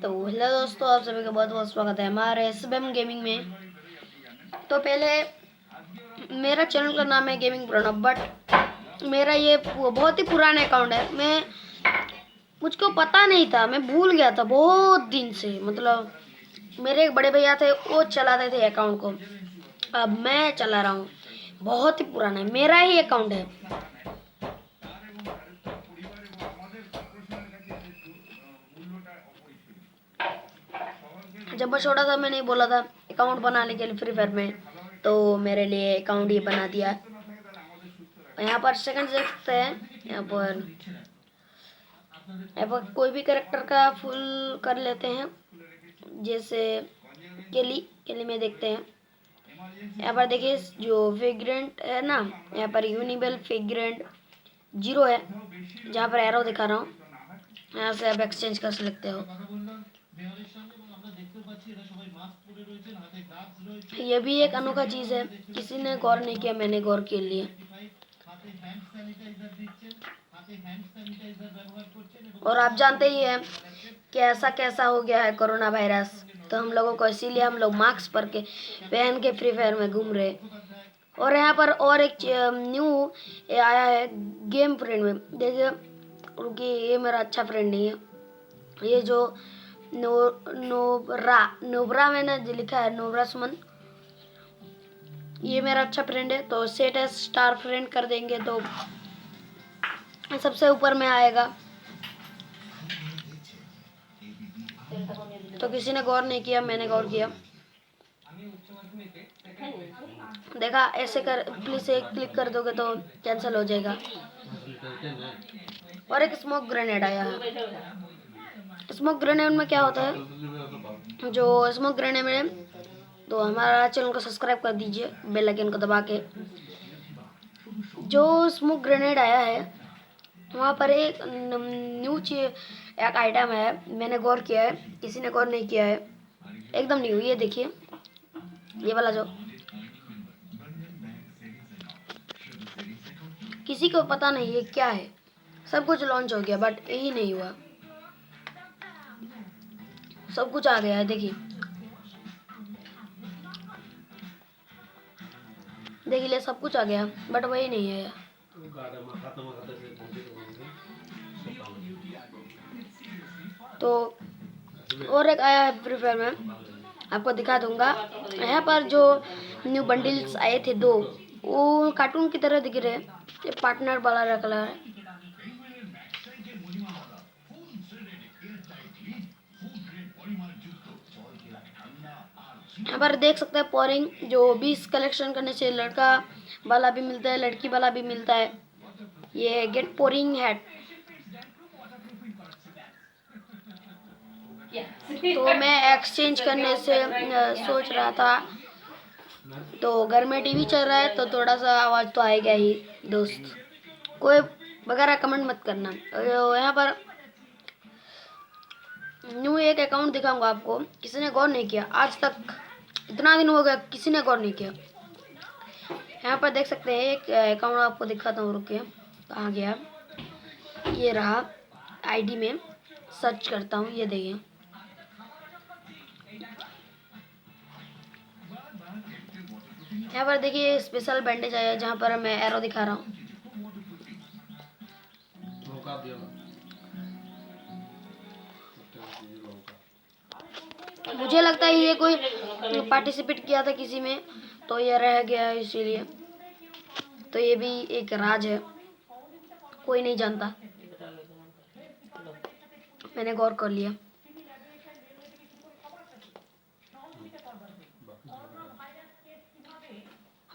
तो हेलो दोस्तों, आप सभी का बहुत बहुत स्वागत है हमारे एसबीएम गेमिंग में। तो पहले मेरा चैनल का नाम है गेमिंग प्रणव, बट मेरा ये बहुत ही पुराना अकाउंट है। मुझको पता नहीं था, मैं भूल गया था बहुत दिन से। मतलब मेरे एक बड़े भैया थे, वो चलाते थे अकाउंट को। अब मैं चला रहा हूँ। बहुत ही पुराना है, मेरा ही अकाउंट है। जब मैं छोटा था, मैं नहीं बोला था अकाउंट बनाने के लिए फ्री फायर में, तो मेरे लिए अकाउंट ये बना दिया। यहाँ पर सेकंड देखते हैं। यहाँ पर कोई भी कैरेक्टर का फुल कर लेते हैं, जैसे केली में देखते हैं। यहाँ पर देखिए जो फिग्रेंट है ना, यहाँ पर यूनिबल फिग्रेंट 0 है, जहाँ पर एरो दिखा रहा हूँ। यहाँ से आप एक्सचेंज कर सकते हो। ये भी एक अनोखा चीज है, किसी ने गौर नहीं किया, मैंने गौर कर लिया। और आप जानते ही हैं कि ऐसा कैसा हो गया है कोरोना वायरस, तो हम लोगों को इसीलिए हम लोग मास्क पहन के फ्री फायर में घूम रहे। और यहाँ पर और एक न्यू आया है गेम फ्रेंड में, देखिए। क्योंकि ये मेरा अच्छा फ्रेंड नहीं है, ये जो नोबरा मैंने लिखा है, नोबरा सुमन, ये मेरा अच्छा फ्रेंड है। तो सेट एस स्टार फ्रेंड कर देंगे तो सबसे ऊपर में आएगा। तो किसी ने गौर नहीं किया, मैंने गौर किया। देखा, ऐसे कर प्लीज एक क्लिक कर दोगे तो कैंसिल हो जाएगा। और एक स्मोक ग्रेनेड आया है। स्मोक ग्रेनेड में क्या होता है, जो स्मोक ग्रेनेड में, तो हमारा चैनल को सब्सक्राइब कर दीजिए बेल आइकन को दबा के। जो स्मोक ग्रेनेड आया है, वहाँ पर एक न्यू एक आइटम है, मैंने गौर किया है, किसी ने गौर नहीं किया है, एकदम न्यू। ये देखिए, ये वाला जो किसी को पता नहीं है क्या है। सब कुछ लॉन्च हो गया बट यही नहीं हुआ। सब कुछ आ गया है, देखिए देखिए, सब कुछ आ गया बट वही नहीं है। तो और एक आया है फ्री फायर में, आपको दिखा दूंगा। यहाँ पर जो न्यू बंडल्स आए थे 2, वो कार्टून की तरह दिख रहे हैं। ये पार्टनर वाला कलर है। यहाँ पर देख सकते हैं पोरिंग, जो 20 कलेक्शन करने से लड़का वाला भी मिलता है, लड़की वाला भी मिलता है। ये गेट पोरिंग हैट। तो मैं एक्सचेंज करने से सोच रहा था, तो घर में टीवी चल रहा है तो थोड़ा सा आवाज़ तो आएगा ही। दोस्त कोई वगैरह कमेंट मत करना। यहाँ पर न्यू एक अकाउंट दिखाऊंगा आपको, किसी ने गौर नहीं किया आज तक। इतना दिन हो गया, किसी ने गौर नहीं किया। यहाँ पर देख सकते हैं एक अकाउंट आपको दिखाता हूँ, रुकिए कहाँ गया। ये रहा, आईडी में सर्च करता हूँ, ये देखिए। यहाँ पर देखिए स्पेशल बैंडेज आया, जहाँ पर मैं एरो दिखा रहा हूँ। मुझे लगता है ये कोई पार्टिसिपेट किया था किसी में, तो ये रह गया है, इसीलिए। तो ये भी एक राज है, कोई नहीं जानता, मैंने गौर कर लिया।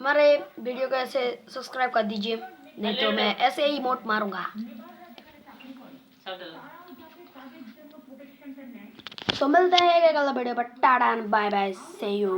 हमारे वीडियो को ऐसे सब्सक्राइब कर दीजिए, नहीं तो मैं ऐसे ही मोट मारूंगा। तो मिलते हैं एक अगला वीडियो पर। Tata, bye bye, see you.